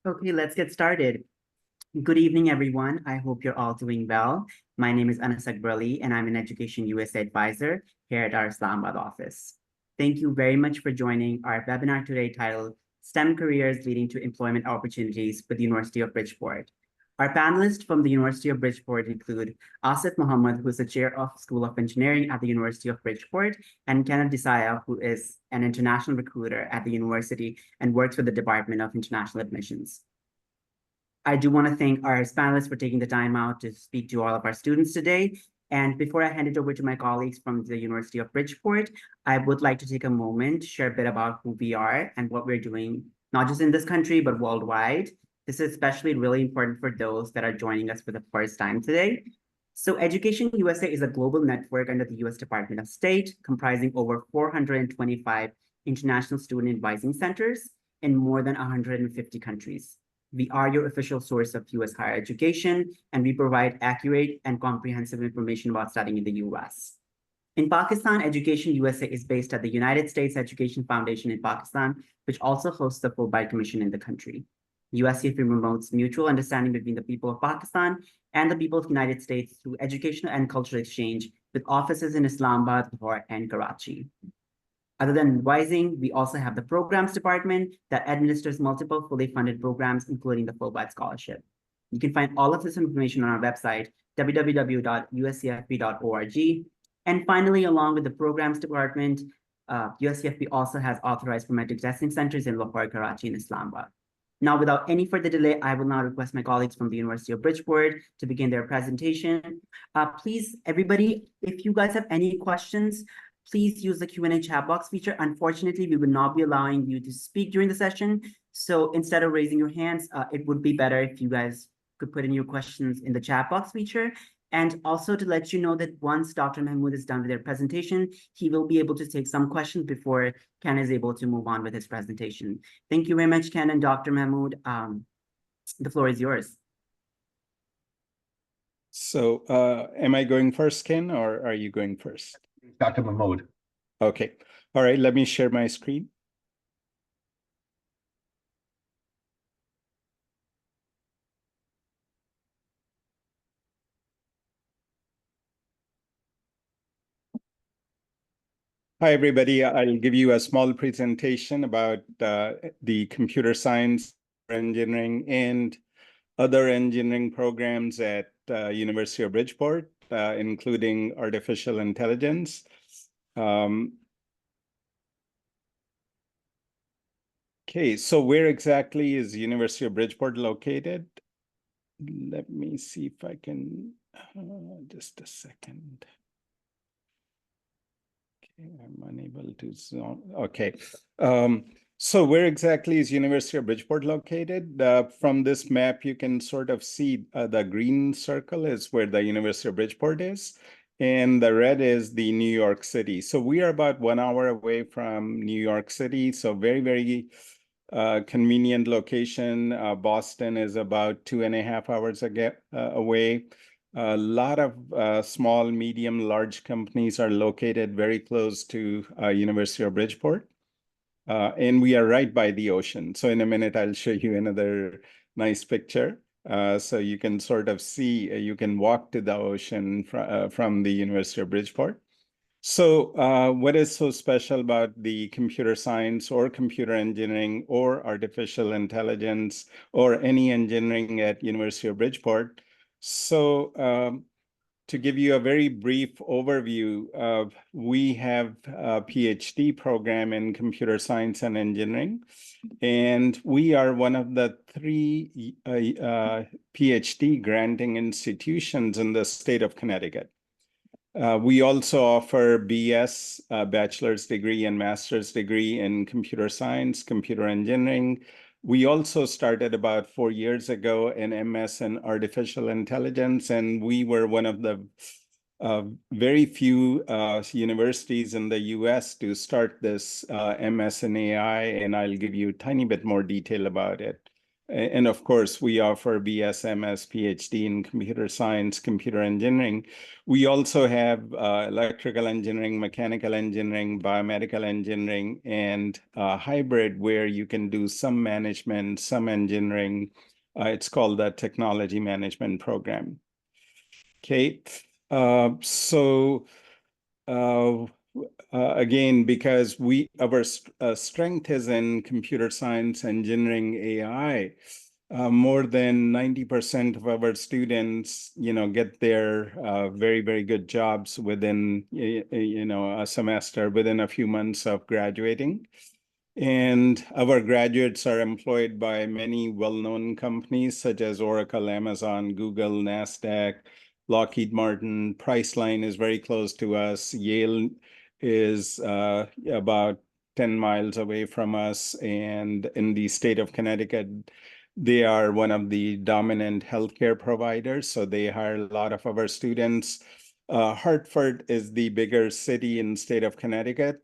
Okay, let's get started. Good evening, everyone. I hope you're all doing well. My name is Anas Akbrali, and I'm an Education USA advisor here at our Islamabad office. Thank you very much for joining our webinar today titled STEM Careers Leading to Employment Opportunities with the University of Bridgeport. Our panelists from the University of Bridgeport include Ausif Mahmood, who is the chair of School of Engineering at the University of Bridgeport, and Kenneth DiSaia, who is an international recruiter at the university and works with the Department of International Admissions. I do want to thank our panelists for taking the time out to speak to all of our students today. And before I hand it over to my colleagues from the University of Bridgeport, I would like to take a moment to share a bit about who we are and what we're doing, not just in this country, but worldwide. This is especially really important for those that are joining us for the first time today. So Education USA is a global network under the US Department of State, comprising over 425 international student advising centers in more than 150 countries. We are your official source of US higher education, and we provide accurate and comprehensive information about studying in the US. In Pakistan, Education USA is based at the United States Education Foundation in Pakistan, which also hosts the Fulbright Commission in the country. USCFE promotes mutual understanding between the people of Pakistan and the people of the United States through educational and cultural exchange with offices in Islamabad, Lahore, and Karachi. Other than advising, we also have the programs department that administers multiple fully funded programs, including the Fulbright Scholarship. You can find all of this information on our website, www.uscfb.org. And finally, along with the programs department, USCFB also has authorized formative testing centers in Lahore, Karachi, and Islamabad. Now, without any further delay, I will now request my colleagues from the University of Bridgeport to begin their presentation. Please, everybody, if you guys have any questions, please use the Q&A chat box feature. Unfortunately, we will not be allowing you to speak during the session. So instead of raising your hands, it would be better if you guys could put in your questions in the chat box feature. And also to let you know that once Dr. Mahmood is done with their presentation, he will be able to take some questions before Ken is able to move on with his presentation. Thank you very much, Ken and Dr. Mahmood. The floor is yours. So am I going first, Ken, or are you going first? Dr. Mahmood. Okay. All right. Let me share my screen. Hi, everybody. I'll give you a small presentation about the computer science, engineering, and other engineering programs at University of Bridgeport, including artificial intelligence. Okay, so where exactly is University of Bridgeport located? Let me see if I can, just a second. Okay, I'm unable to zone. Okay, so where exactly is University of Bridgeport located? From this map, you can sort of see the green circle is where the University of Bridgeport is, and the red is the New York City. So we are about 1 hour away from New York City, so very, very convenient location. Boston is about 2.5 hours away. A lot of small, medium, large companies are located very close to University of Bridgeport. And we are right by the ocean. So in a minute, I'll show you another nice picture. So you can sort of see, you can walk to the ocean from the University of Bridgeport. So what is so special about the computer science or computer engineering or artificial intelligence or any engineering at University of Bridgeport? So to give you a very brief overview of, we have a PhD program in computer science and engineering, and we are one of the 3 PhD granting institutions in the state of Connecticut. We also offer BS, bachelor's degree and master's degree in computer science, computer engineering. We also started about 4 years ago an MS in artificial intelligence, and we were one of the very few universities in the US to start this MS in AI, and I'll give you a tiny bit more detail about it. And of course, we offer BS, MS, PhD in computer science, computer engineering. We also have electrical engineering, mechanical engineering, biomedical engineering, and hybrid where you can do some management, some engineering. It's called the Technology Management Program. Okay, so again, because our strength is in computer science, engineering, AI, more than 90% of our students, get their very, very good jobs within, a semester, within a few months of graduating. And our graduates are employed by many well-known companies such as Oracle, Amazon, Google, NASDAQ, Lockheed Martin. Priceline is very close to us. Yale is about 10 miles away from us. And in the state of Connecticut, they are one of the dominant healthcare providers. So they hire a lot of our students. Hartford is the bigger city in the state of Connecticut.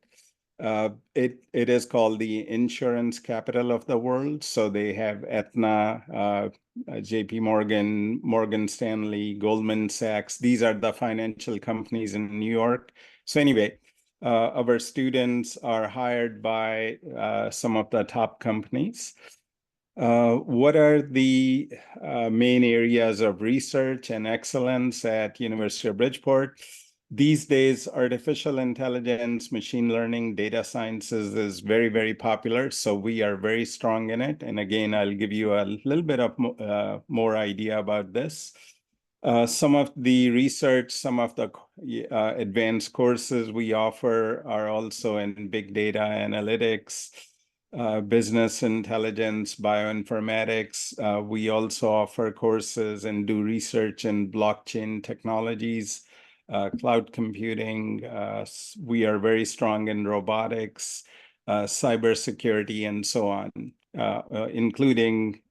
It is called the insurance capital of the world. So they have Aetna, JP Morgan, Morgan Stanley, Goldman Sachs. These are the financial companies in New York. So anyway, our students are hired by some of the top companies. What are the main areas of research and excellence at University of Bridgeport? These days, artificial intelligence, machine learning, data sciences is very, very popular. So we are very strong in it. And again, I'll give you a little bit of more idea about this. Some of the research, some of the advanced courses we offer are also in big data analytics, business intelligence, bioinformatics. We also offer courses and do research in blockchain technologies, cloud computing. We are very strong in robotics, cybersecurity, and so on, including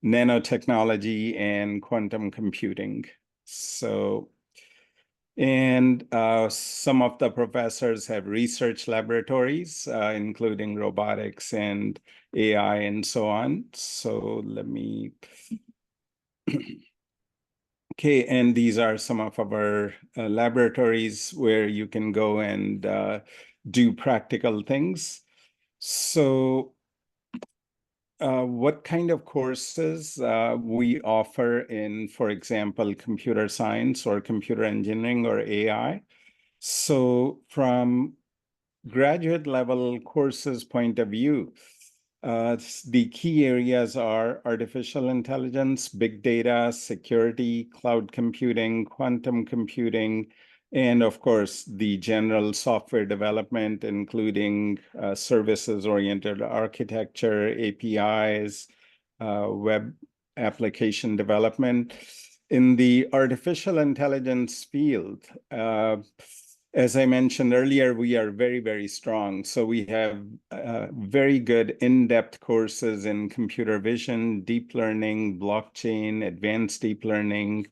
nanotechnology and quantum computing. So, and some of the professors have research laboratories, including robotics and AI and so on. So let me... Okay, and these are some of our laboratories where you can go and do practical things. So what kind of courses we offer in, for example, computer science or computer engineering or AI? So from graduate level courses point of view, the key areas are artificial intelligence, big data, security, cloud computing, quantum computing, and of course, the general software development, including services-oriented architecture, APIs, web application development. In the artificial intelligence field, as I mentioned earlier, we are very, very strong. So we have very good in-depth courses in computer vision, deep learning, blockchain, advanced deep learning,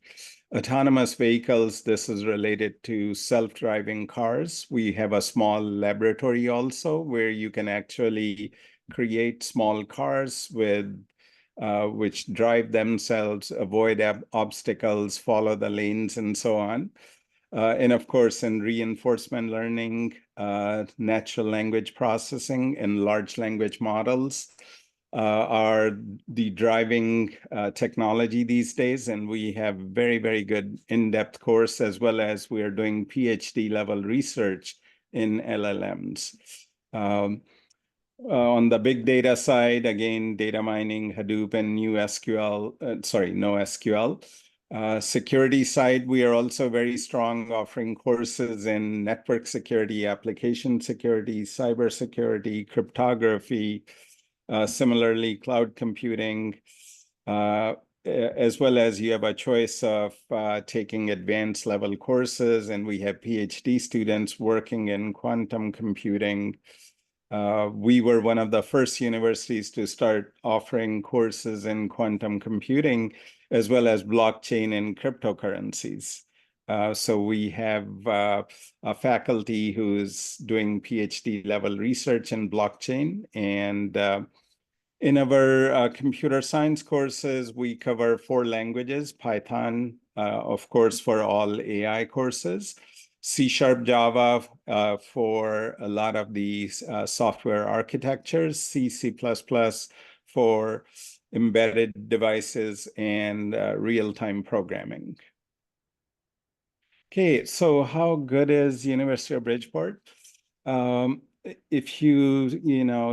autonomous vehicles. This is related to self-driving cars. We have a small laboratory also where you can actually create small cars with which drive themselves, avoid obstacles, follow the lanes, and so on. And of course, in reinforcement learning, natural language processing, and large language models are the driving technology these days. And we have very, very good in-depth course, as well as we are doing PhD level research in LLMs. On the big data side, again, data mining, Hadoop, and NoSQL. Security side, we are also very strong, offering courses in network security, application security, cybersecurity, cryptography, similarly, cloud computing, as well as you have a choice of taking advanced level courses, and we have PhD students working in quantum computing. We were one of the first universities to start offering courses in quantum computing, as well as blockchain and cryptocurrencies. So we have a faculty who's doing PhD level research in blockchain, and In our computer science courses, we cover 4 languages: Python, of course, for all AI courses, C#, Java for a lot of these software architectures, C++ for embedded devices, and real-time programming. Okay, so how good is University of Bridgeport? If you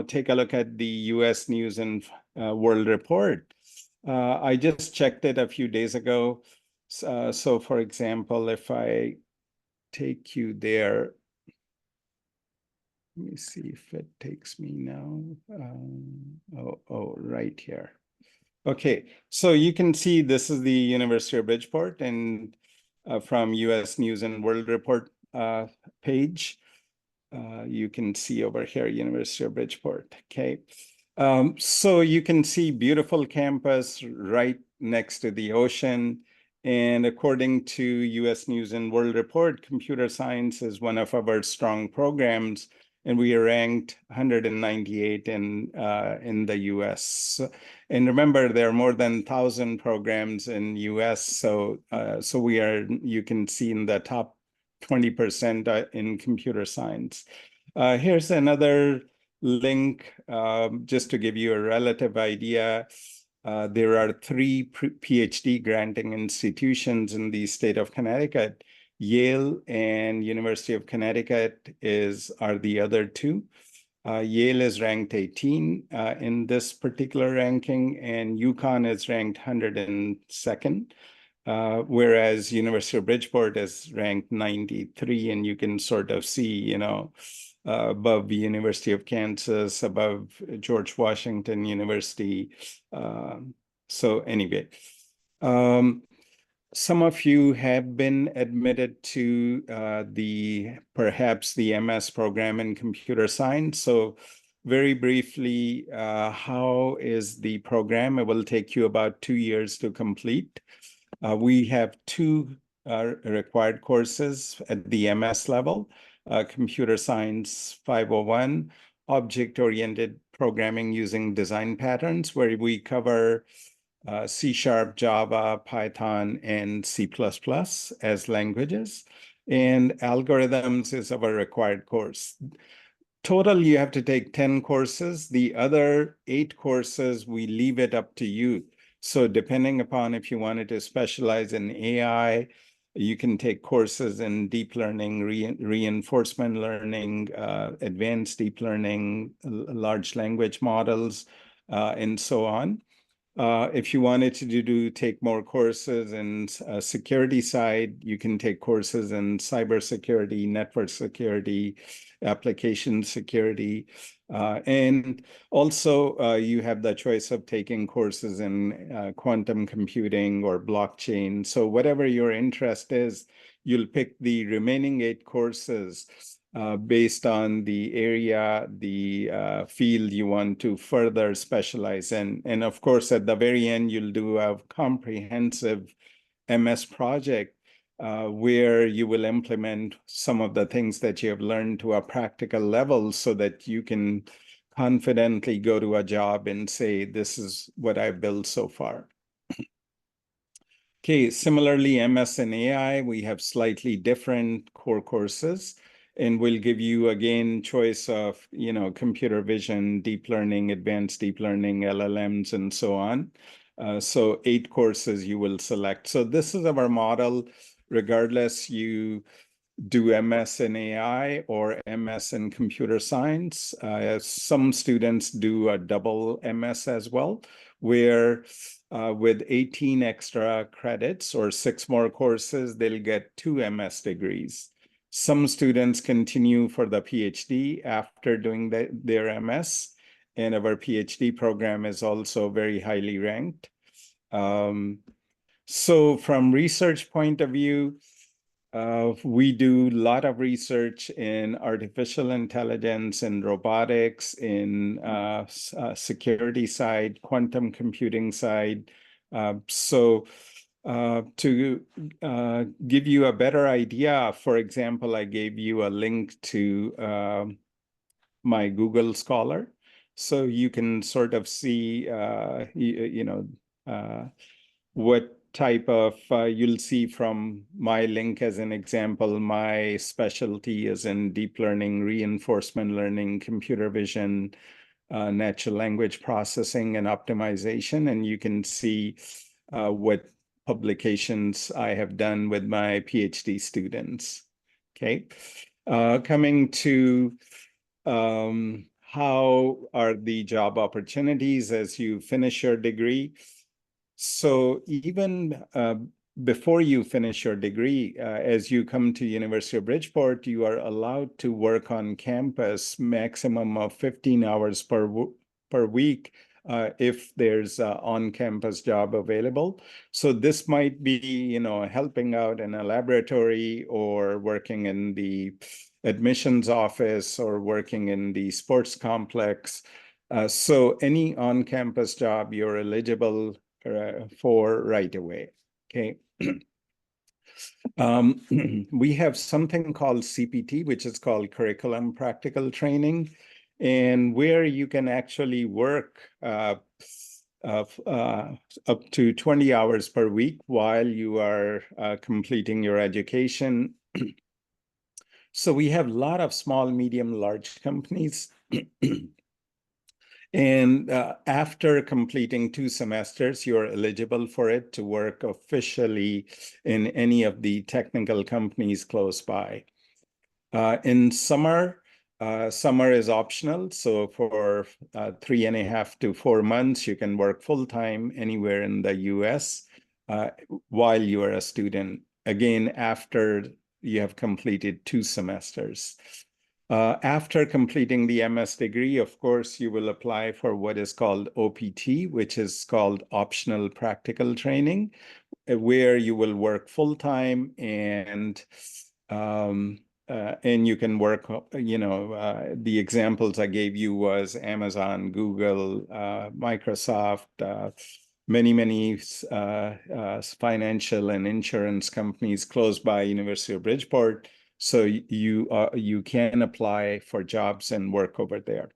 take a look at the U.S. News and World Report, I just checked it a few days ago. So for example, if I take you there, let me see if it takes me now. Right here. Okay, so you can see this is the University of Bridgeport, and from U.S. News and World Report page. You can see over here, University of Bridgeport, okay? So you can see beautiful campus right next to the ocean. And according to US News and World Report, computer science is one of our strong programs, and we are ranked 198 in the US. And remember, there are more than 1,000 programs in US, so we are, you can see, in the top 20% in computer science. Here's another link just to give you a relative idea. There are 3 PhD granting institutions in the state of Connecticut. Yale and University of Connecticut are the other 2. Yale is ranked 18 in this particular ranking, and UConn is ranked 102nd. Whereas University of Bridgeport is ranked 93, and you can sort of see, above the University of Kansas, above George Washington University. So anyway, some of you have been admitted to perhaps the MS program in computer science. So very briefly, how is the program? It will take you about 2 years to complete. We have 2 required courses at the MS level, Computer Science 501, Object-Oriented Programming Using Design Patterns, where we cover C#, Java, Python, and C++ as languages. And Algorithms is our required course. Total, you have to take 10 courses. The other 8 courses, we leave it up to you. So depending upon if you wanted to specialize in AI, you can take courses in deep learning, reinforcement learning, advanced deep learning, large language models, and so on. If you wanted to take more courses in security side, you can take courses in cybersecurity, network security, application security, and also you have the choice of taking courses in quantum computing or blockchain. So whatever your interest is, you'll pick the remaining 8 courses based on the area, the field you want to further specialize in. And of course, at the very end, you'll do a comprehensive MS project where you will implement some of the things that you have learned to a practical level so that you can confidently go to a job and say, this is what I've built so far. Okay, similarly, MS and AI, we have slightly different core courses. And we'll give you, again, choice of, computer vision, deep learning, advanced deep learning, LLMs, and so on. So 8 courses you will select. So this is our model, regardless you do MS in AI or MS in computer science. Some students do a double MS as well, where with 18 extra credits or 6 more courses, they'll get 2 MS degrees. Some students continue for the PhD after doing their MS, and our PhD program is also very highly ranked. So from research point of view, we do a lot of research in artificial intelligence and robotics, in security side, quantum computing side. So to give you a better idea, for example, I gave you a link to my Google Scholar. So you can sort of see, what type of, you'll see from my link as an example, my specialty is in deep learning, reinforcement learning, computer vision, natural language processing and optimization. And you can see what publications I have done with my PhD students. Okay. Coming to how are the job opportunities as you finish your degree? So even before you finish your degree, as you come to University of Bridgeport, you are allowed to work on campus maximum of 15 hours per week if there's an on-campus job available. So this might be, helping out in a laboratory or working in the admissions office or working in the sports complex. So any on-campus job you're eligible for right away. Okay. We have something called CPT, which is called Curriculum Practical Training, and where you can actually work up to 20 hours per week while you are completing your education. So we have a lot of small, medium, large companies. And after completing 2 semesters, you're eligible for it to work officially in any of the technical companies close by. In summer, summer is optional. So for 3.5 to 4 months, you can work full-time anywhere in the US while you are a student. Again, after you have completed 2 semesters. After completing the MS degree, of course, you will apply for what is called OPT, which is called Optional Practical Training, where you will work full-time and you can work, the examples I gave you was Amazon, Google, Microsoft, many financial and insurance companies close by University of Bridgeport. So you can apply for jobs and work over there.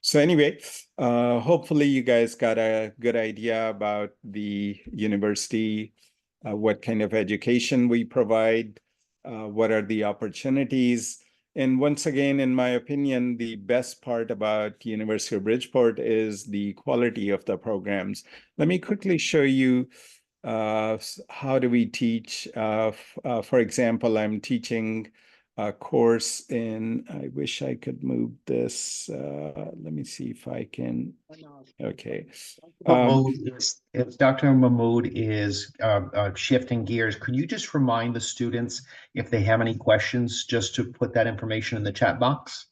So anyway, hopefully you guys got a good idea about the university, what kind of education we provide, what are the opportunities. And once again, in my opinion, the best part about University of Bridgeport is the quality of the programs. Let me quickly show you how do we teach. For example, I'm teaching a course in, I wish I could move this. Let me see if I can. Okay. If Dr. Mahmood is shifting gears, could you just remind the students if they have any questions, just to put that information in the chat box?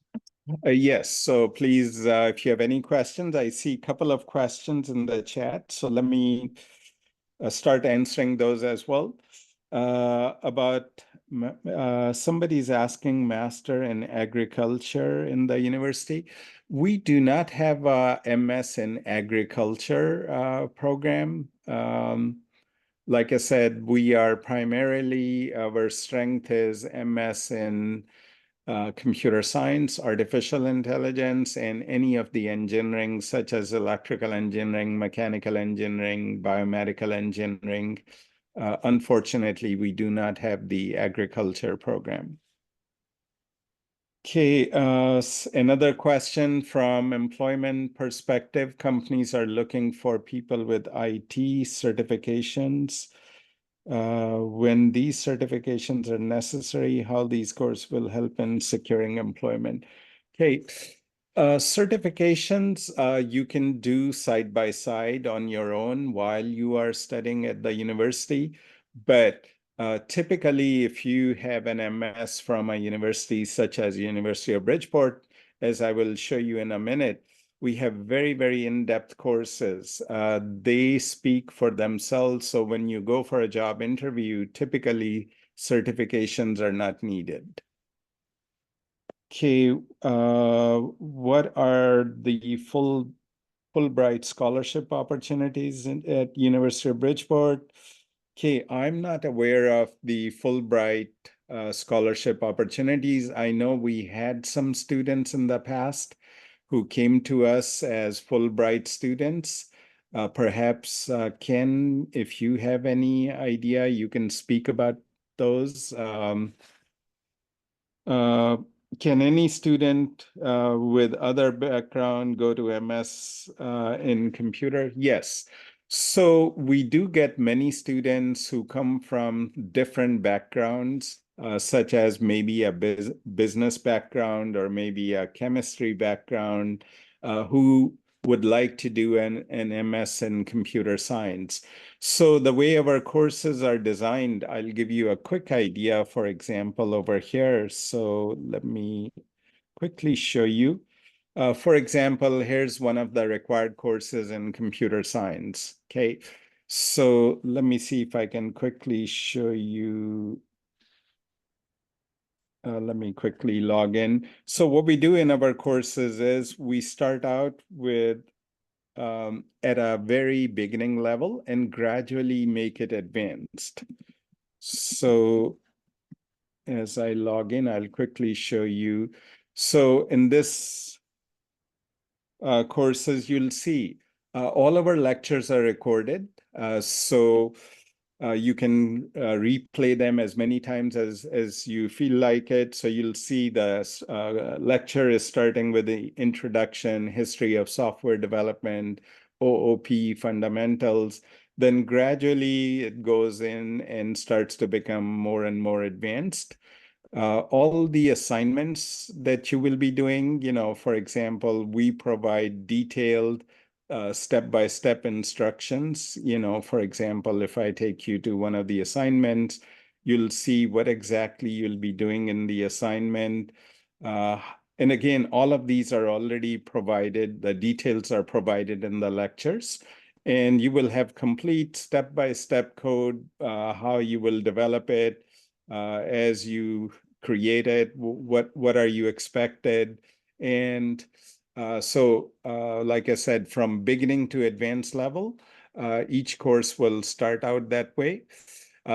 Yes, so please, if you have any questions, I see a couple of questions in the chat. So let me start answering those as well. Somebody's asking master in agriculture in the university. We do not have a MS in agriculture program. Like I said, we are primarily, our strength is MS in computer science, artificial intelligence, and any of the engineering, such as electrical engineering, mechanical engineering, biomedical engineering. Unfortunately, we do not have the agriculture program. Okay, another question from employment perspective. Companies are looking for people with IT certifications. When these certifications are necessary, how these courses will help in securing employment. Okay, certifications you can do side by side on your own while you are studying at the university, but typically if you have an MS from a university such as University of Bridgeport, as I will show you in a minute, we have very in-depth courses. They speak for themselves. So when you go for a job interview, typically certifications are not needed. Okay, what are the Fulbright scholarship opportunities at University of Bridgeport? Okay, I'm not aware of the Fulbright scholarship opportunities. I know we had some students in the past, who came to us as Fulbright students. Perhaps, Ken, if you have any idea, you can speak about those. Can any student with other background go to MS in computer? Yes. So we do get many students who come from different backgrounds, such as maybe a business background or maybe a chemistry background, who would like to do an MS in computer science. So the way our courses are designed, I'll give you a quick idea, for example, over here. So let me quickly show you. For example, here's one of the required courses in computer science, okay? So let me see if I can quickly show you. Let me quickly log in. So what we do in our courses is we start out with at a very beginning level and gradually make it advanced. So as I log in, I'll quickly show you. So in this courses, you'll see all of our lectures are recorded. So you can replay them as many times as you feel like it. So you'll see the lecture is starting with the introduction, history of software development, OOP fundamentals. Then gradually it goes in and starts to become more and more advanced. All the assignments that you will be doing, for example, we provide detailed step-by-step instructions. For example, if I take you to one of the assignments, you'll see what exactly you'll be doing in the assignment. And again, all of these are already provided. The details are provided in the lectures. And you will have complete step-by-step code, how you will develop it as you create it, what are you expected. And like I said, from beginning to advanced level, each course will start out that way,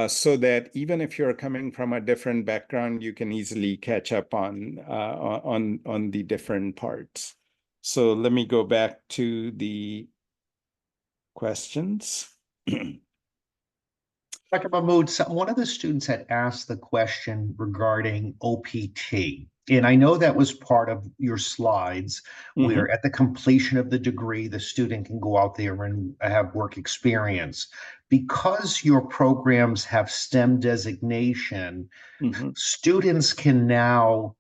so that even if you're coming from a different background, you can easily catch up on the different parts. So let me go back to the questions. Dr. Mahmood, one of the students had asked the question regarding OPT. And I know that was part of your slides, where at the completion of the degree, the student can go out there and have work experience. Because your programs have STEM designation, students can now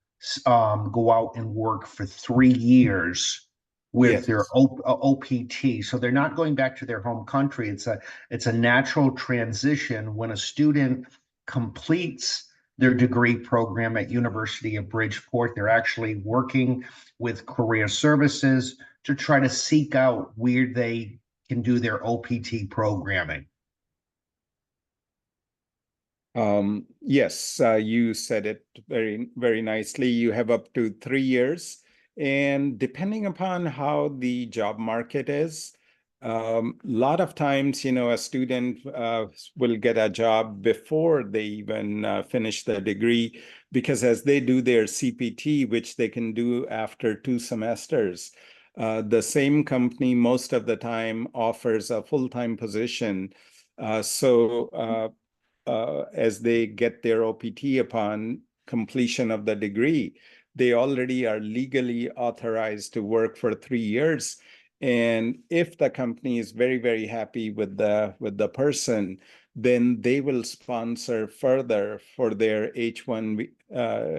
go out and work for 3 years with their OPT. So they're not going back to their home country. It's a natural transition when a student completes their degree program at University of Bridgeport. They're actually working with career services to try to seek out where they can do their OPT programming. Yes, you said it very, very nicely. You have up to 3 years. And depending upon how the job market is, a lot of times, a student will get a job before they even finish the degree, because as they do their CPT, which they can do after 2 semesters, the same company most of the time offers a full-time position. As they get their OPT upon completion of the degree, they already are legally authorized to work for 3 years. And if the company is very, very happy with the person, then they will sponsor further for their H-1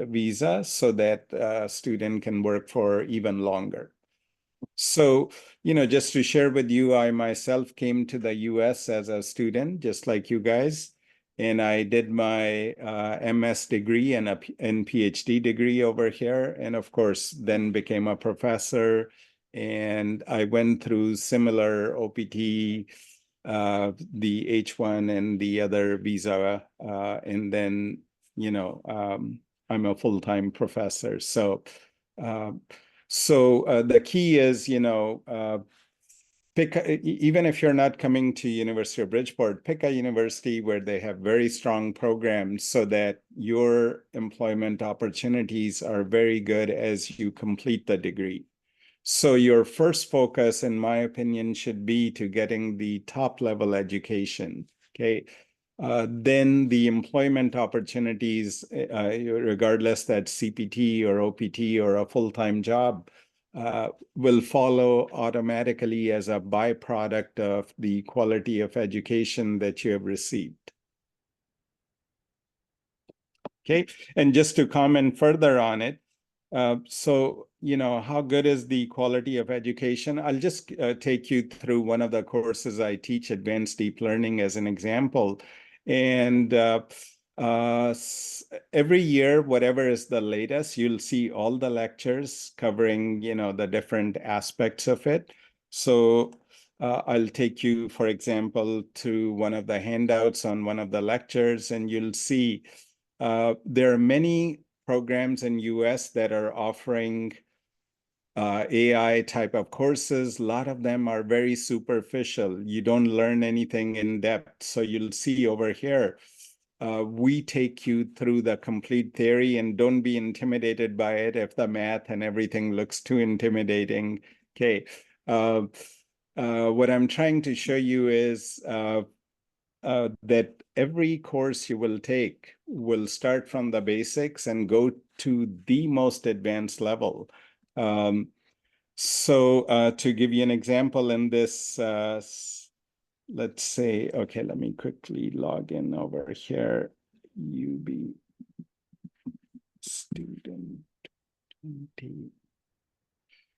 visa, so that student can work for even longer. So, just to share with you, I myself came to the US as a student, just like you guys. And I did my MS degree and PhD degree over here. And of course, then became a professor. And I went through similar OPT, the H-1 and the other visa. And then, I'm a full-time professor. So the key is, even if you're not coming to University of Bridgeport, pick a university where they have very strong programs, so that your employment opportunities are very good as you complete the degree. So your first focus, in my opinion, should be to getting the top level education, okay? Then the employment opportunities, regardless that's CPT or OPT or a full-time job, will follow automatically as a byproduct of the quality of education that you have received. Okay, and just to comment further on it, so, how good is the quality of education? I'll just take you through one of the courses I teach, Advanced Deep Learning, as an example. And every year, whatever is the latest, you'll see all the lectures covering, the different aspects of it. So I'll take you, for example, to one of the handouts on one of the lectures, and you'll see there are many programs in US that are offering AI type of courses. A lot of them are very superficial. You don't learn anything in depth. So you'll see over here, we take you through the complete theory, and don't be intimidated by it if the math and everything looks too intimidating. Okay. What I'm trying to show you is that every course you will take will start from the basics and go to the most advanced level. So to give you an example in this, let's say, okay, let me quickly log in over here. UB student 20.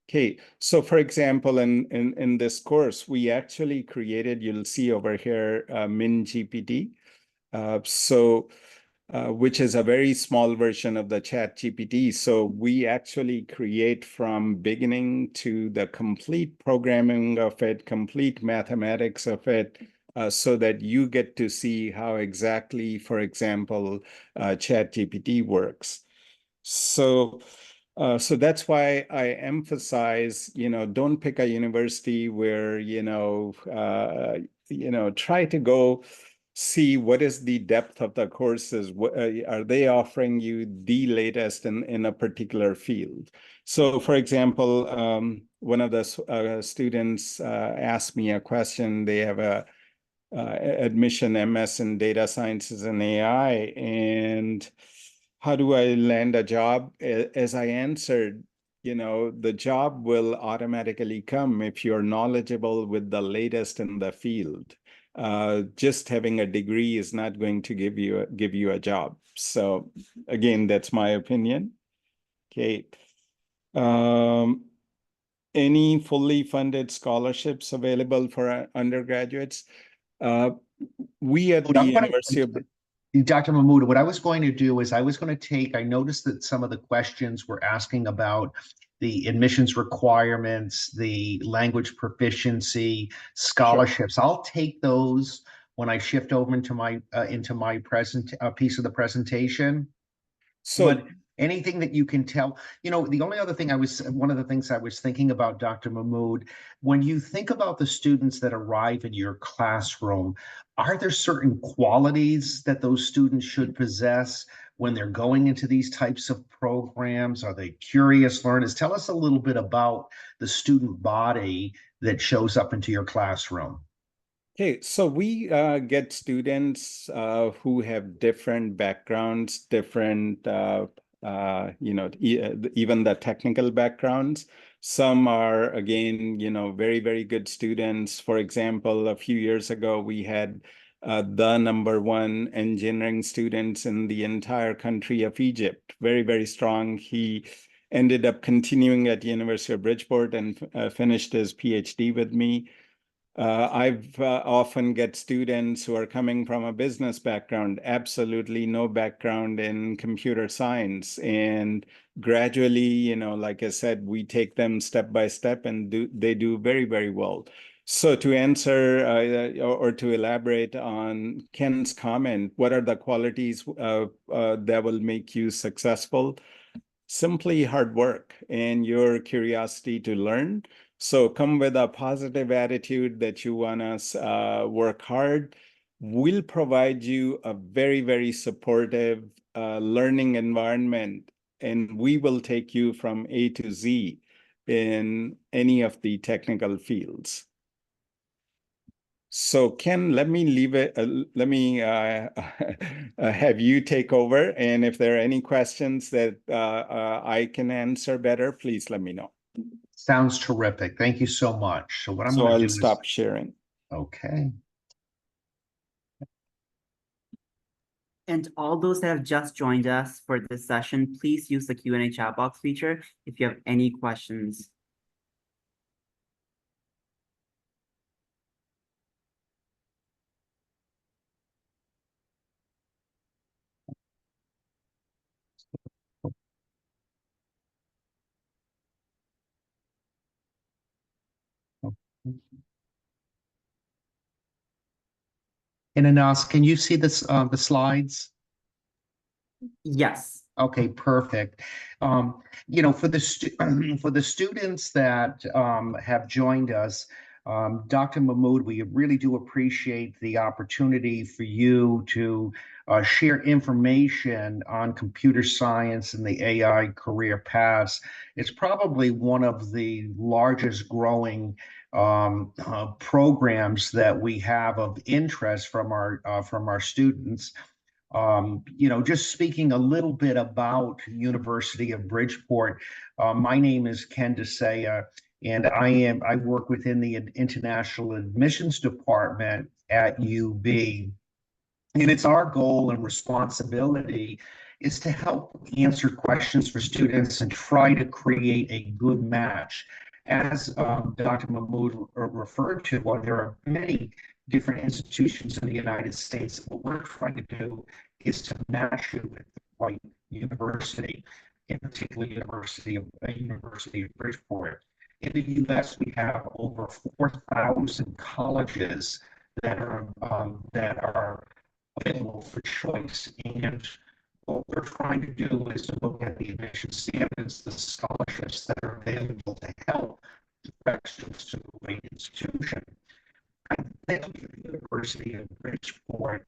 Okay, so for example, in this course, we actually created, you'll see over here, MinGPT. Which is a very small version of the ChatGPT. So we actually create from beginning to the complete programming of it, complete mathematics of it, so that you get to see how exactly, for example, ChatGPT works. So that's why I emphasize, don't pick a university where, try to go see what is the depth of the courses. Are they offering you the latest in a particular field? So, for example, one of the students asked me a question. They have a admission MS in data sciences and AI, and how do I land a job? As I answered, the job will automatically come if you're knowledgeable with the latest in the field. Just having a degree is not going to give you a job. So again, that's my opinion. Okay. Any fully funded scholarships available for undergraduates? We at the University of Dr. Mahmood, what I was going to do is I noticed that some of the questions were asking about the admissions requirements, the language proficiency, scholarships. Sure. I'll take those when I shift over into my piece of the presentation. But anything that you can tell, the only other thing one of the things I was thinking about, Dr. Mahmood, when you think about the students that arrive in your classroom, are there certain qualities that those students should possess when they're going into these types of programs? Are they curious learners? Tell us a little bit about the student body that shows up into your classroom. Okay, so we get students who have different backgrounds, different, even the technical backgrounds. Some are, again, very, very good students. For example, a few years ago, we had the #1 engineering students in the entire country of Egypt. Very, very strong. He ended up continuing at University of Bridgeport and finished his PhD with me. I've often get students who are coming from a business background, absolutely no background in computer science. And gradually, like I said, we take them step by step, and they do very, very well. So to answer or to elaborate on Ken's comment, what are the qualities that will make you successful? Simply hard work and your curiosity to learn. So come with a positive attitude that you want to work hard. We'll provide you a very, very supportive learning environment, and we will take you from A to Z. in any of the technical fields. So Ken, let me leave it. Let me have you take over. And if there are any questions that I can answer better, please let me know. Sounds terrific. Thank you so much. So what I'm So going to I'll do is stop sharing. okay. And all those that have just joined us for this session, please use the Q&A chat box feature if you have any questions. And Anas, can you see this the slides? Yes. Okay, perfect. For the for the students that have joined us, Dr. Mahmood, we really do appreciate the opportunity for you to share information on computer science and the AI career paths. It's probably one of the largest growing programs that we have of interest from our students. Just speaking a little bit about University of Bridgeport, my name is Ken DiSaia, and I work within the International Admissions Department at UB. And it's our goal and responsibility is to help answer questions for students and try to create a good match. As Dr. Mahmood referred to, well, there are many different institutions in the United States. What we're trying to do is to match you with the right university, in particular University of Bridgeport. In the U.S., we have over 4,000 colleges that are available for choice. And what we're trying to do is to look at the admission standards, the scholarships that are available to help direct students to the right institution. I think the University of Bridgeport,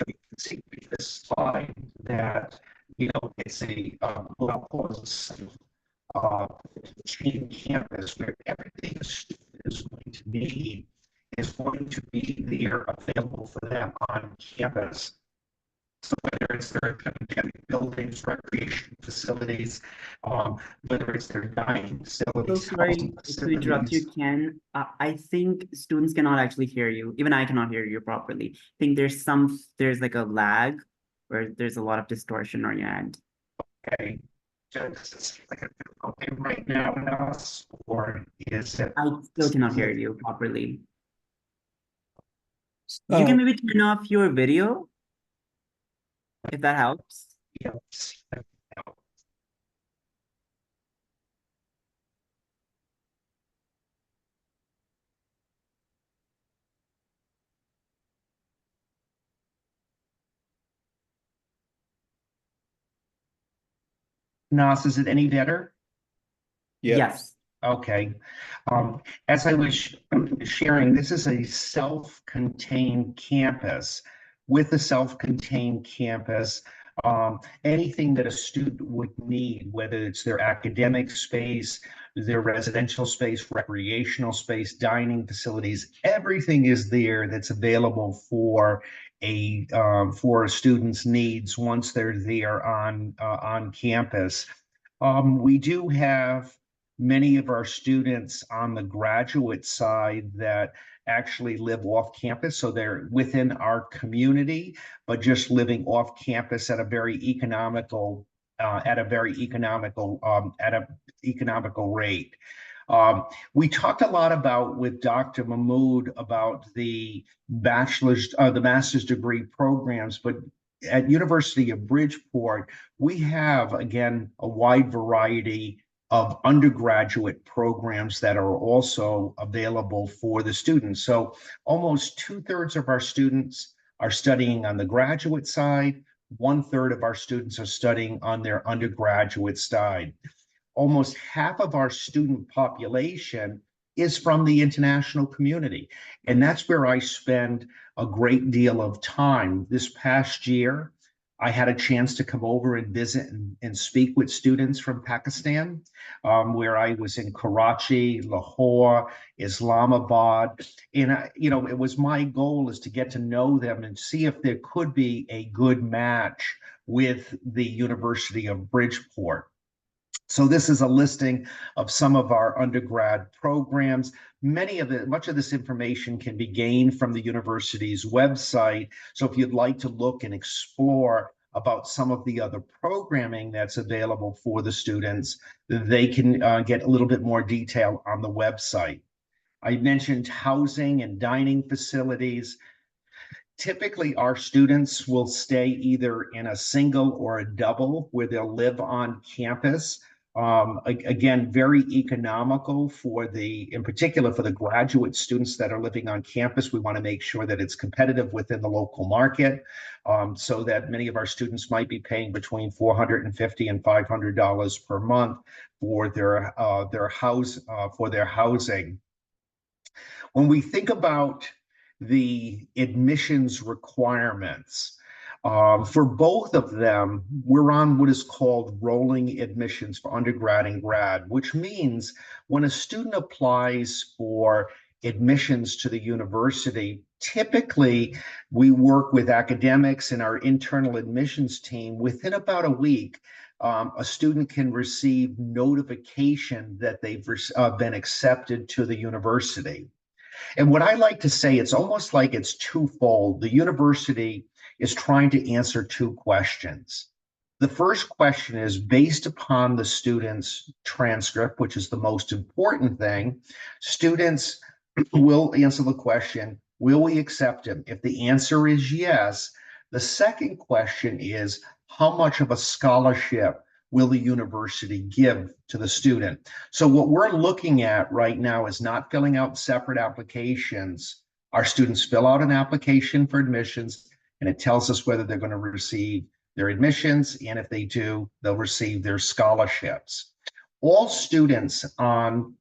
you can see with this slide that, it's a, what I'll call a chain campus where everything a student is going to need is going to be there available for them on campus. So whether it's their academic buildings, recreation facilities, whether it's their dining facilities, So sorry housing to interrupt you, facilities. Ken. I think students cannot actually hear you. Even I cannot hear you properly. I think there's like a lag where there's a lot of distortion on your end. Okay. Just like okay right now in us, or is it? I still cannot hear you properly. You can maybe turn off your video if that helps. Yes. Nas, is it any better? Yes. Okay. As I was sharing, this is a self-contained campus. With a self-contained campus, anything that a student would need, whether it's their academic space, their residential space, recreational space, dining facilities, everything is there that's available for a student's needs once they're there on campus. We do have many of our students on the graduate side that actually live off campus. So they're within our community, but just living off campus at a very economical rate. We talked a lot about with Dr. Mahmood about the master's degree programs, but at University of Bridgeport, we have, again, a wide variety of undergraduate programs that are also available for the students. So almost 2/3 of our students are studying on the graduate side. 1/3 of our students are studying on their undergraduate side. Almost half of our student population is from the international community. And that's where I spend a great deal of time. This past year, I had a chance to come over and visit and speak with students from Pakistan, where I was in Karachi, Lahore, Islamabad. And, it was my goal is to get to know them and see if there could be a good match with the University of Bridgeport. So this is a listing of some of our undergrad programs. Much of this information can be gained from the university's website. So if you'd like to look and explore about some of the other programming that's available for the students, they can get a little bit more detail on the website. I mentioned housing and dining facilities. Typically, our students will stay either in a single or a double where they'll live on campus. Again, very economical in particular for the graduate students that are living on campus. We want to make sure that it's competitive within the local market, so that many of our students might be paying between $450 and $500 per month for their housing. When we think about the admissions requirements, for both of them, we're on what is called rolling admissions for undergrad and grad, which means when a student applies for admissions to the university, typically we work with academics and our internal admissions team. Within about a week, a student can receive notification that they've been accepted to the university. And what I like to say, it's almost like it's twofold. The university is trying to answer two questions. The first question is based upon the student's transcript, which is the most important thing. Students will answer the question, will we accept him? If the answer is yes, the second question is, how much of a scholarship will the university give to the student? So what we're looking at right now is not filling out separate applications. Our students fill out an application for admissions, and it tells us whether they're going to receive their admissions, and if they do, they'll receive their scholarships. All students on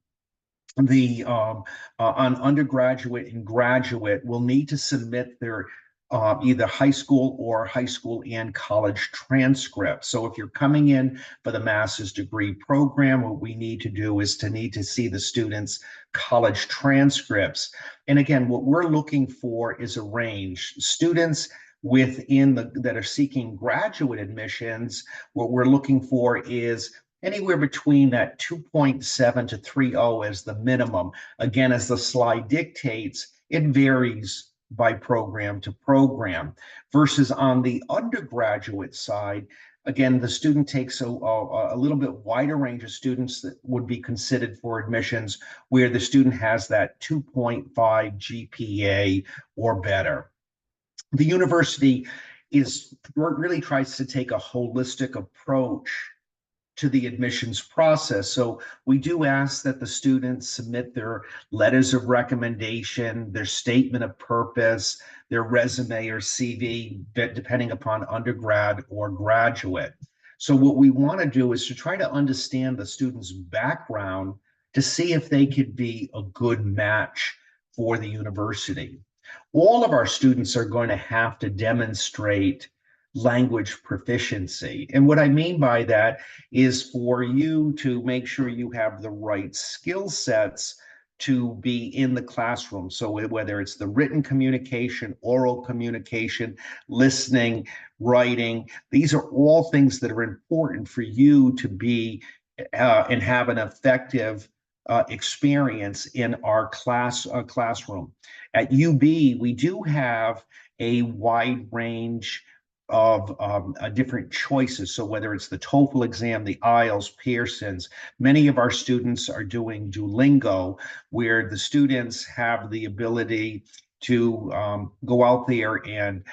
undergraduate and graduate will need to submit their either high school and college transcripts. So if you're coming in for the master's degree program, what we need to do is to see the students' college transcripts. And again, what we're looking for is a range. Students that are seeking graduate admissions, what we're looking for is anywhere between that 2.7 to 3.0 as the minimum. Again, as the slide dictates, it varies by program to program, versus on the undergraduate side, again, the student takes a little bit wider range of students that would be considered for admissions, where the student has that 2.5 GPA or better. The university really tries to take a holistic approach to the admissions process. So we do ask that the students submit their letters of recommendation, their statement of purpose, their resume or CV, depending upon undergrad or graduate. So what we want to do is to try to understand the student's background to see if they could be a good match for the university. All of our students are going to have to demonstrate language proficiency. And what I mean by that is for you to make sure you have the right skill sets to be in the classroom. So whether it's the written communication, oral communication, listening, writing, these are all things that are important for you to be and have an effective experience in our classroom. At UB, we do have a wide range of different choices. So whether it's the TOEFL exam, the IELTS, Pearson's, many of our students are doing Duolingo, where the students have the ability to go out there and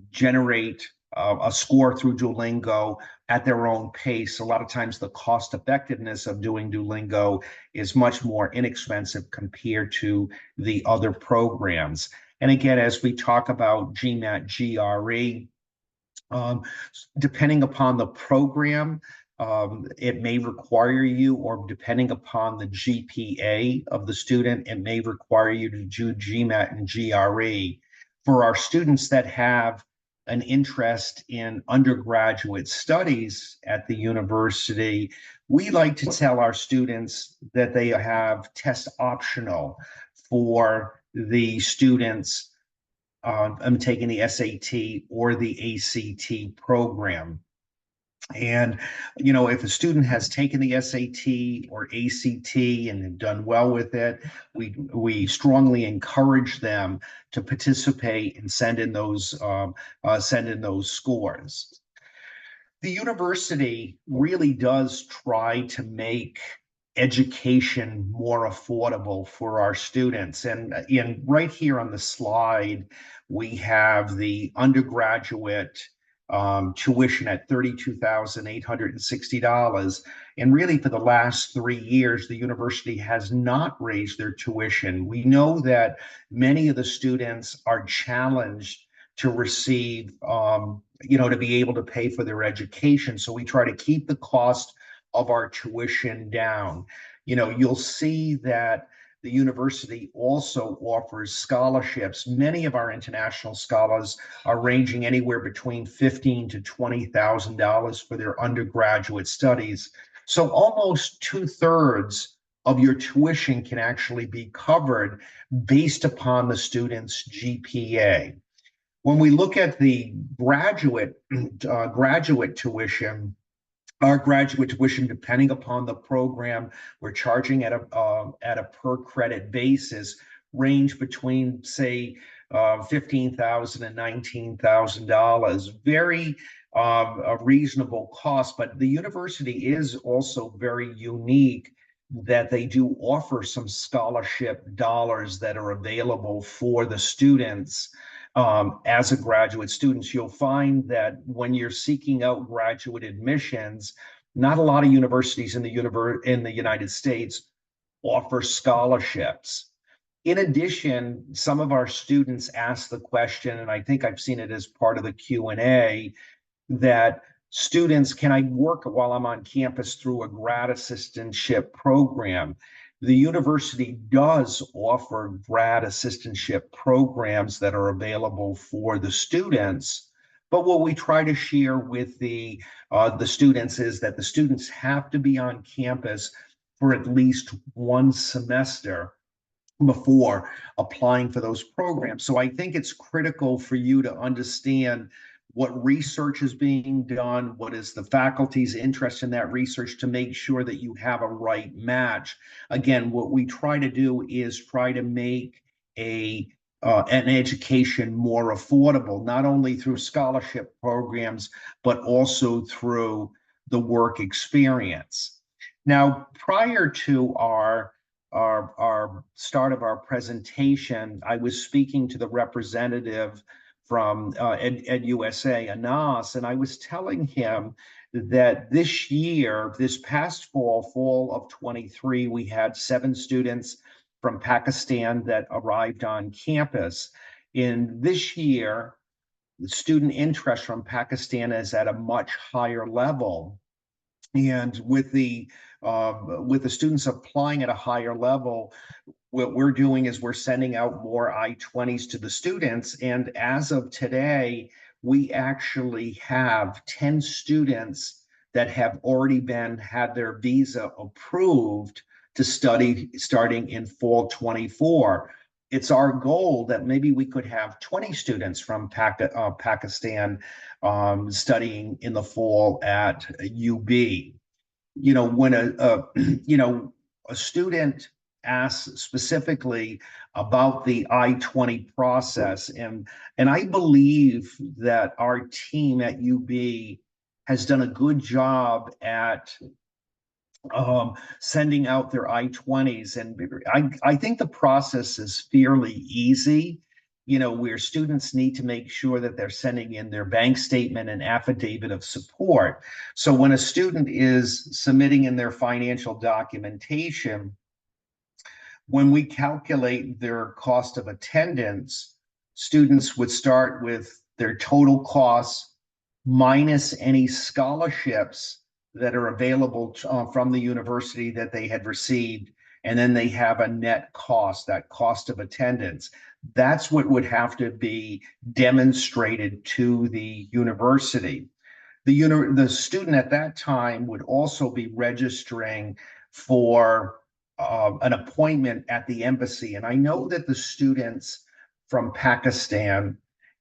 generate a score through Duolingo at their own pace. A lot of times the cost effectiveness of doing Duolingo is much more inexpensive compared to the other programs. And again, as we talk about GMAT, GRE, depending upon the program, it may require you, or depending upon the GPA of the student, it may require you to do GMAT and GRE. For our students that have an interest in undergraduate studies at the university, we like to tell our students that they have test optional for the students taking the SAT or the ACT program. And, you know, if a student has taken the SAT or ACT and have done well with it, we strongly encourage them to participate and send in those scores. The university really does try to make education more affordable for our students. And right here on the slide, we have the undergraduate tuition at $32,860. And really for the last 3 years, the university has not raised their tuition. We know that many of the students are challenged to receive, to be able to pay for their education. So we try to keep the cost of our tuition down. You know, you'll see that the university also offers scholarships. Many of our international scholars are ranging anywhere between $15,000 to $20,000 for their undergraduate studies. So almost 2/3 of your tuition can actually be covered based upon the student's GPA. When we look at the graduate tuition, our graduate tuition, depending upon the program, we're charging at a per credit basis, range between, say, $15,000 and $19,000. Very a reasonable cost, but the university is also very unique that they do offer some scholarship dollars that are available for the students. As a graduate student, you'll find that when you're seeking out graduate admissions, not a lot of universities in the United States offer scholarships. In addition, some of our students ask the question, and I think I've seen it as part of the Q&A, that students, can I work while I'm on campus through a grad assistantship program? The university does offer grad assistantship programs that are available for the students, but what we try to share with the students is that the students have to be on campus for at least one semester before applying for those programs. So I think it's critical for you to understand what research is being done, what is the faculty's interest in that research, to make sure that you have a right match. Again, what we try to do is try to make an education more affordable, not only through scholarship programs, but also through the work experience. Now, prior to our start of our presentation, I was speaking to the representative from EducationUSA, Anas, and I was telling him that this past fall of 23, we had 7 students from Pakistan that arrived on campus. In this year, the student interest from Pakistan is at a much higher level. And with the students applying at a higher level, what we're doing is we're sending out more I-20s to the students. And as of today, we actually have 10 students that have already had their visa approved to study starting in fall 24. It's our goal that maybe we could have 20 students from Pakistan studying in the fall at UB. You know, when a student asks specifically about the I-20 process, and I believe that our team at UB has done a good job at sending out their I-20s, and I think the process is fairly easy. You know, where students need to make sure that they're sending in their bank statement and affidavit of support. So when a student is submitting in their financial documentation, when we calculate their cost of attendance, students would start with their total costs minus any scholarships that are available from the university that they had received and then they have a net cost, that cost of attendance. That's what would have to be demonstrated to the university. The student at that time would also be registering for an appointment at the embassy. And I know that the students from Pakistan,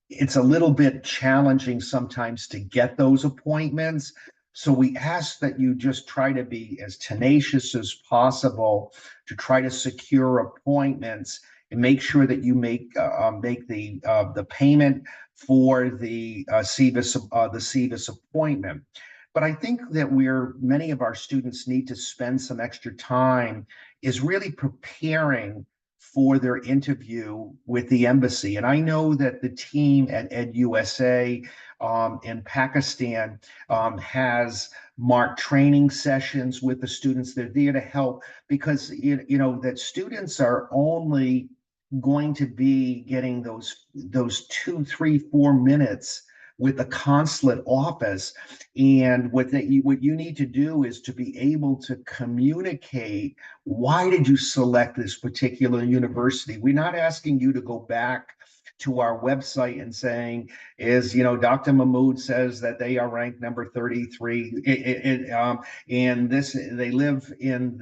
it's a little bit challenging sometimes to get those appointments. So we ask that you just try to be as tenacious as possible to try to secure appointments and make sure that you make the payment for the CVIS appointment. But I think that many of our students need to spend some extra time is really preparing for their interview with the embassy. And I know that the team at EducationUSA in Pakistan has marked training sessions with the students. They're there to help because you know that students are only going to be getting those 2, 3, 4 minutes with the consulate office. And what you need to do is to be able to communicate, why did you select this particular university? We're not asking you to go back to our website and saying, Dr. Mahmood says that they are ranked number 33, and they live in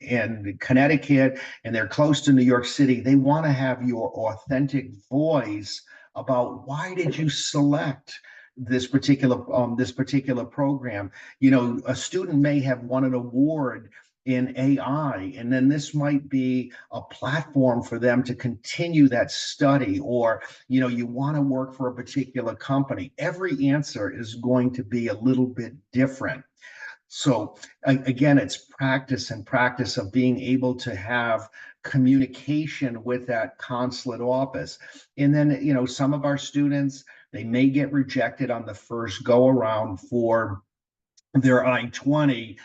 in Connecticut, and they're close to New York City. They want to have your authentic voice about why did you select this particular program. A student may have won an award in AI, and then this might be a platform for them to continue that study, or you want to work for a particular company. Every answer is going to be a little bit different. So again, it's practice of being able to have communication with that consulate office. And then, some of our students, they may get rejected on the first go around for their I-20.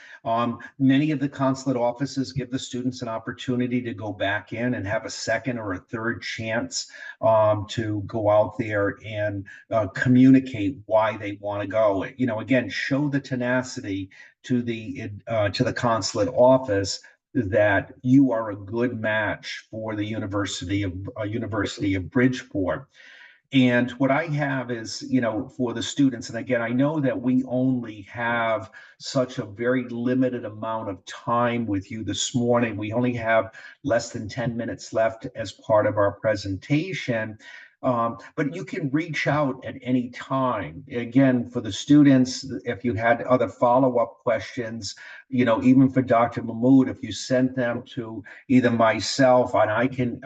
Many of the consulate offices give the students an opportunity to go back in and have a second or a third chance to go out there and communicate why they want to go. Again, show the tenacity to the consulate office that you are a good match for the University of Bridgeport. And what I have is, for the students, and again, I know that we only have such a very limited amount of time with you this morning. We only have less than 10 minutes left as part of our presentation. But you can reach out at any time. Again, for the students, if you had other follow-up questions, even for Dr. Mahmood, if you sent them to either myself, and I can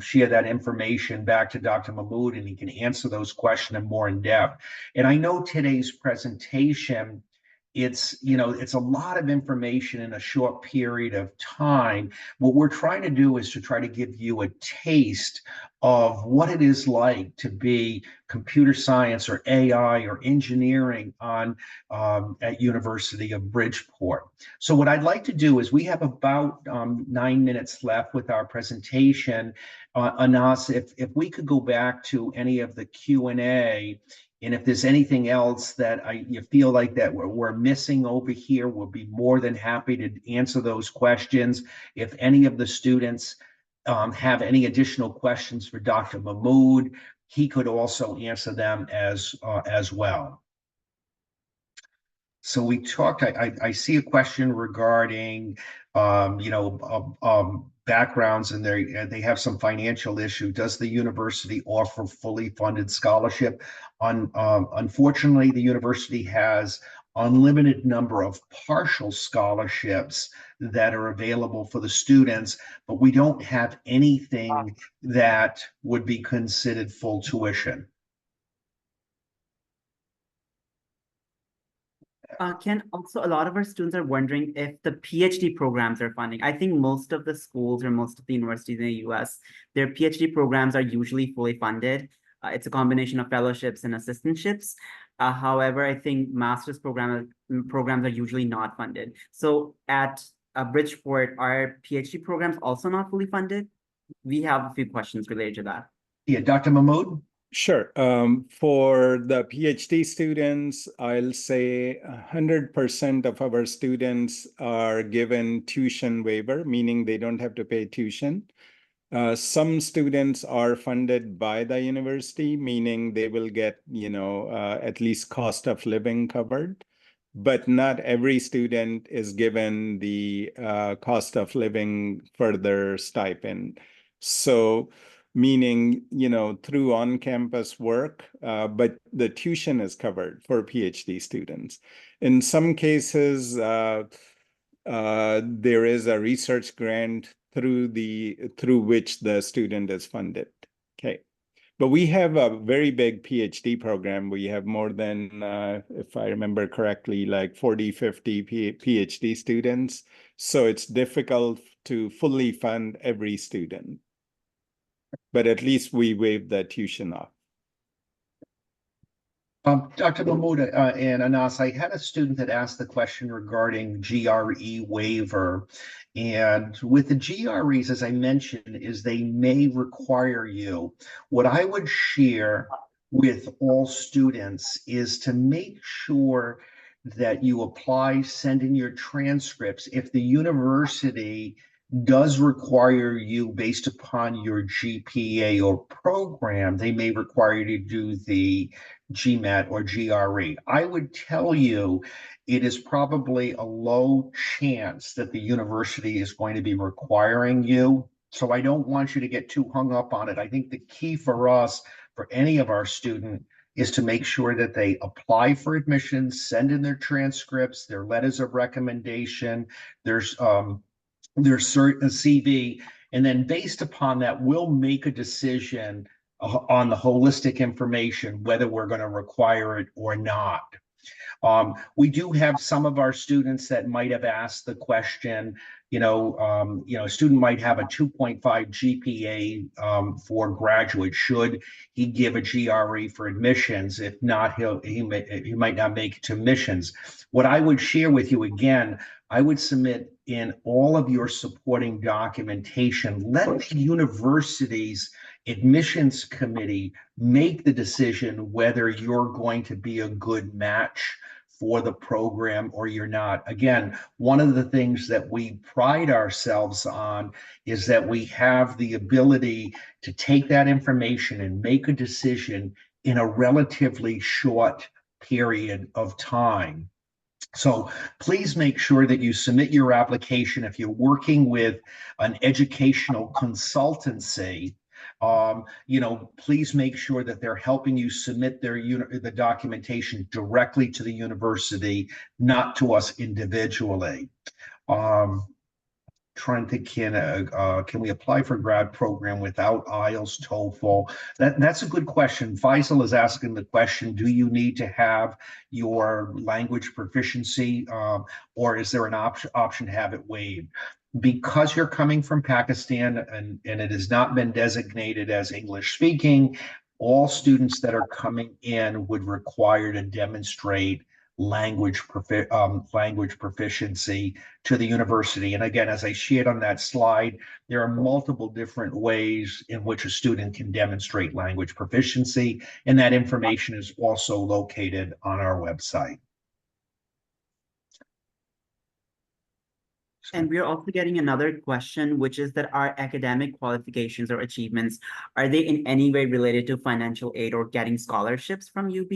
share that information back to Dr. Mahmood, and he can answer those questions more in depth. And I know today's presentation, it's a lot of information in a short period of time. What we're trying to do is to try to give you a taste of what it is like to be computer science or AI or engineering at University of Bridgeport. So what I'd like to do is, we have about 9 minutes left with our presentation. Anas, if we could go back to any of the Q&A, and if there's anything else that you feel like that we're missing over here, we'll be more than happy to answer those questions. If any of the students have any additional questions for Dr. Mahmood, he could also answer them as well. So we talked, I see a question regarding, backgrounds, and they have some financial issue. Does the university offer fully funded scholarship? Unfortunately, the university has unlimited number of partial scholarships that are available for the students, but we don't have anything that would be considered full tuition. Ken, also, a lot of our students are wondering if the PhD programs are funding. I think most of the schools or most of the universities in the US, their PhD programs are usually fully funded. It's a combination of fellowships and assistantships. However, I think master's programs are usually not funded. So at Bridgeport, are PhD programs also not fully funded? We have a few questions related to that. Yeah, Dr. Mahmood? Sure. For the PhD students, I'll say 100% of our students are given tuition waiver, meaning they don't have to pay tuition. Some students are funded by the university, meaning they will get, at least cost of living covered. But not every student is given the cost of living further stipend. So, meaning, through on-campus work, but the tuition is covered for PhD students. In some cases, there is a research grant through which the student is funded. Okay. But we have a very big PhD program. We have more than, if I remember correctly, like 40, 50 PhD students. So it's difficult to fully fund every student. But at least we waive the tuition off. Dr. Mahmood and Anas, I had a student that asked the question regarding GRE waiver. And with the GREs, as I mentioned, is they may require you. What I would share with all students is to make sure that you apply, send in your transcripts. If the university does require you based upon your GPA or program, they may require you to do the GMAT or GRE. I would tell you it is probably a low chance that the university is going to be requiring you. So I don't want you to get too hung up on it. I think the key for us, for any of our students, is to make sure that they apply for admissions, send in their transcripts, their letters of recommendation, their CV, and then based upon that, we'll make a decision on the holistic information, whether we're going to require it or not. We do have some of our students that might have asked the question, a student might have a 2.5 GPA for graduate. Should he give a GRE for admissions? If not, he might not make it to admissions. What I would share with you again, I would submit in all of your supporting documentation, let the university's admissions committee make the decision whether you're going to be a good match for the program or you're not. Again, one of the things that we pride ourselves on is that we have the ability to take that information and make a decision in a relatively short period of time. So please make sure that you submit your application. If you're working with an educational consultancy, please make sure that they're helping you submit the documentation directly to the university, not to us individually. Trying to can we apply for grad program without IELTS, TOEFL? That's a good question. Faisal is asking the question, do you need to have your language proficiency or is there an option to have it waived? Because you're coming from Pakistan and it has not been designated as English speaking, all students that are coming in would require to demonstrate language proficiency to the university. And again, as I shared on that slide, there are multiple different ways in which a student can demonstrate language proficiency, and that information is also located on our website. And we're also getting another question, which is that our academic qualifications or achievements, are they in any way related to financial aid or getting scholarships from UB?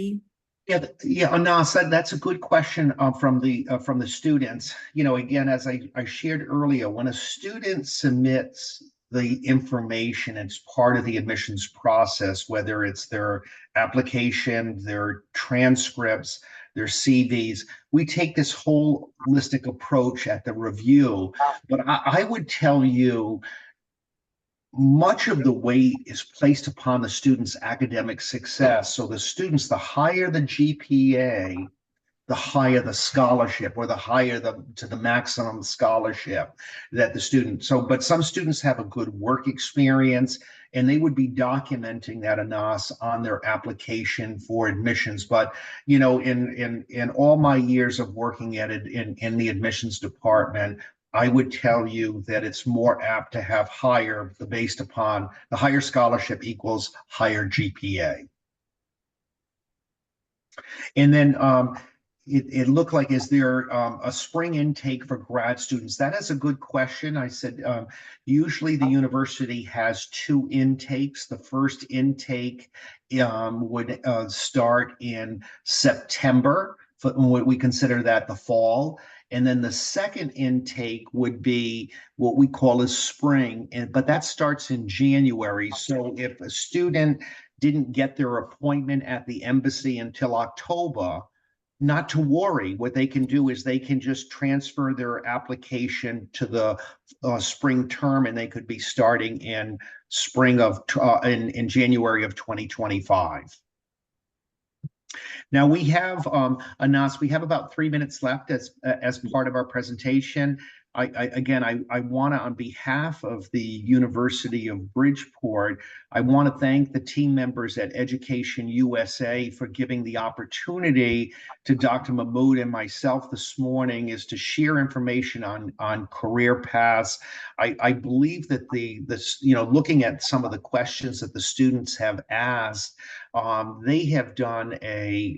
Yeah, Anas, that's a good question from the students. Again, as I shared earlier, when a student submits the information, it's part of the admissions process, whether it's their application, their transcripts, their CVs. We take this holistic approach at the review, but I would tell you, much of the weight is placed upon the student's academic success. So the students, the higher the GPA, the higher the scholarship, or the higher to the maximum scholarship that the student. But some students have a good work experience and they would be documenting that, Anas, on their application for admissions. But in all my years of working at it in the admissions department, I would tell you that it's more apt to have higher, based upon the higher scholarship equals higher GPA. And then it looked like, is there a spring intake for grad students? That is a good question. I said, usually the university has 2 intakes. The first intake would start in September. We consider that the fall. And then the second intake would be what we call as spring, but that starts in January. So if a student didn't get their appointment at the embassy until October, not to worry. What they can do is they can just transfer their application to the spring term, and they could be starting in spring of in January of 2025. Now we have Anas, we have about 3 minutes left as part of our presentation. I want to, on behalf of the University of Bridgeport, I want to thank the team members at EducationUSA for giving the opportunity to Dr. Mahmood and myself this morning is to share information on career paths. I believe that looking at some of the questions that the students have asked, they have done a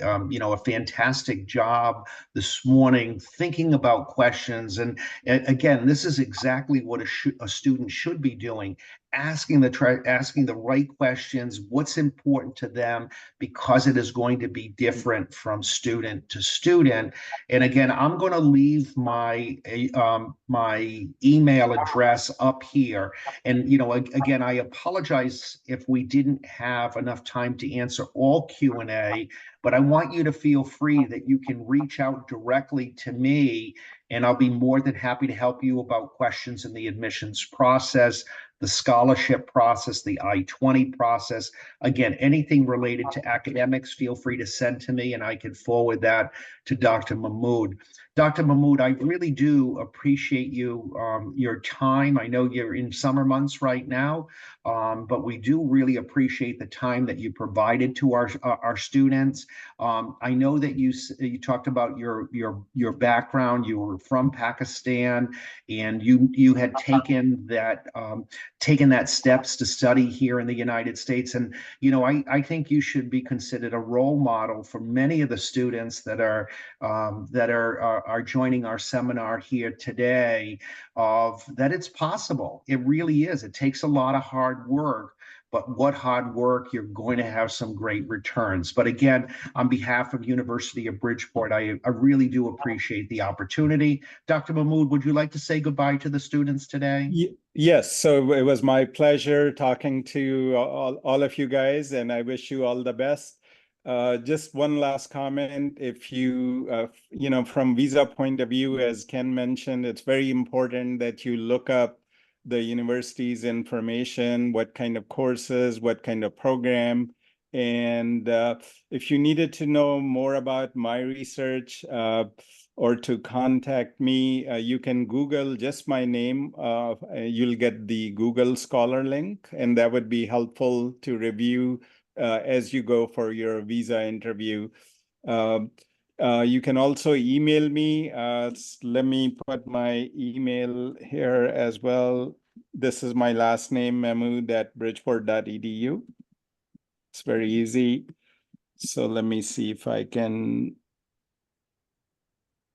fantastic job this morning thinking about questions. And again, this is exactly what a student should be doing, asking the right questions, what's important to them, because it is going to be different from student to student. And again, I'm going to leave my my email address up here. And again, I apologize if we didn't have enough time to answer all Q&A, but I want you to feel free that you can reach out directly to me, and I'll be more than happy to help you about questions in the admissions process, the scholarship process, the I-20 process. Again, anything related to academics, feel free to send to me, and I can forward that to Dr. Mahmood. Dr. Mahmood, I really do appreciate your time. I know you're in summer months right now, but we do really appreciate the time that you provided to our students. I know that you talked about your background. You were from Pakistan, and you had taken that steps to study here in the United States. And I think you should be considered a role model for many of the students that are joining our seminar here today, of that it's possible. It really is. It takes a lot of hard work, but what hard work, you're going to have some great returns. But again, on behalf of University of Bridgeport, I really do appreciate the opportunity. Dr. Mahmood, would you like to say goodbye to the students today? Yes, so it was my pleasure talking to all of you guys, and I wish you all the best. Just one last comment. If you, from visa point of view, as Ken mentioned, it's very important that you look up the university's information, what kind of courses, what kind of program. And if you needed to know more about my research or to contact me, you can Google just my name. You'll get the Google Scholar link, and that would be helpful to review as you go for your visa interview. You can also email me. Let me put my email here as well. This is my last name, mahmood@bridgeport.edu. It's very easy. So let me see if I can.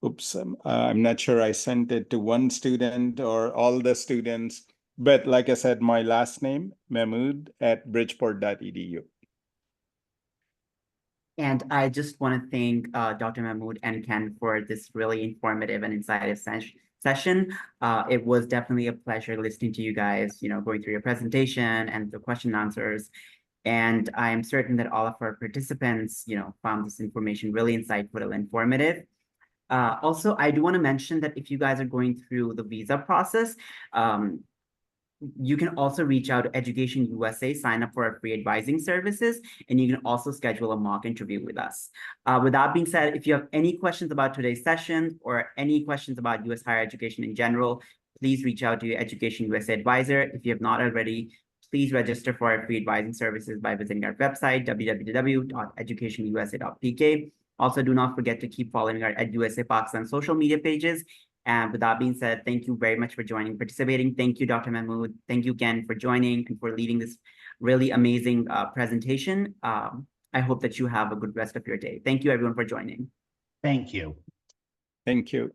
Oops, I'm not sure I sent it to one student or all the students, but like I said, my last name, mahmood@bridgeport.edu. And I just want to thank Dr. Mahmood and Ken for this really informative and insightful session. It was definitely a pleasure listening to you guys, going through your presentation and the question and answers. And I'm certain that all of our participants, found this information really insightful and informative. Also, I do want to mention that if you guys are going through the visa process, you can also reach out to EducationUSA, sign up for our free advising services, and you can also schedule a mock interview with us. With that being said, if you have any questions about today's session or any questions about US higher education in general, please reach out to your EducationUSA advisor. If you have not already, please register for our free advising services by visiting our website, www.educationusa.pk. Also, do not forget to keep following our EduUSA Pakistan social media pages And with that being said, thank you very much for joining, participating. Thank you, Dr. Mahmood. Thank you again for joining and for leading this really amazing presentation. I hope that you have a good rest of your day. Thank you, everyone, for joining. Thank you. Thank you.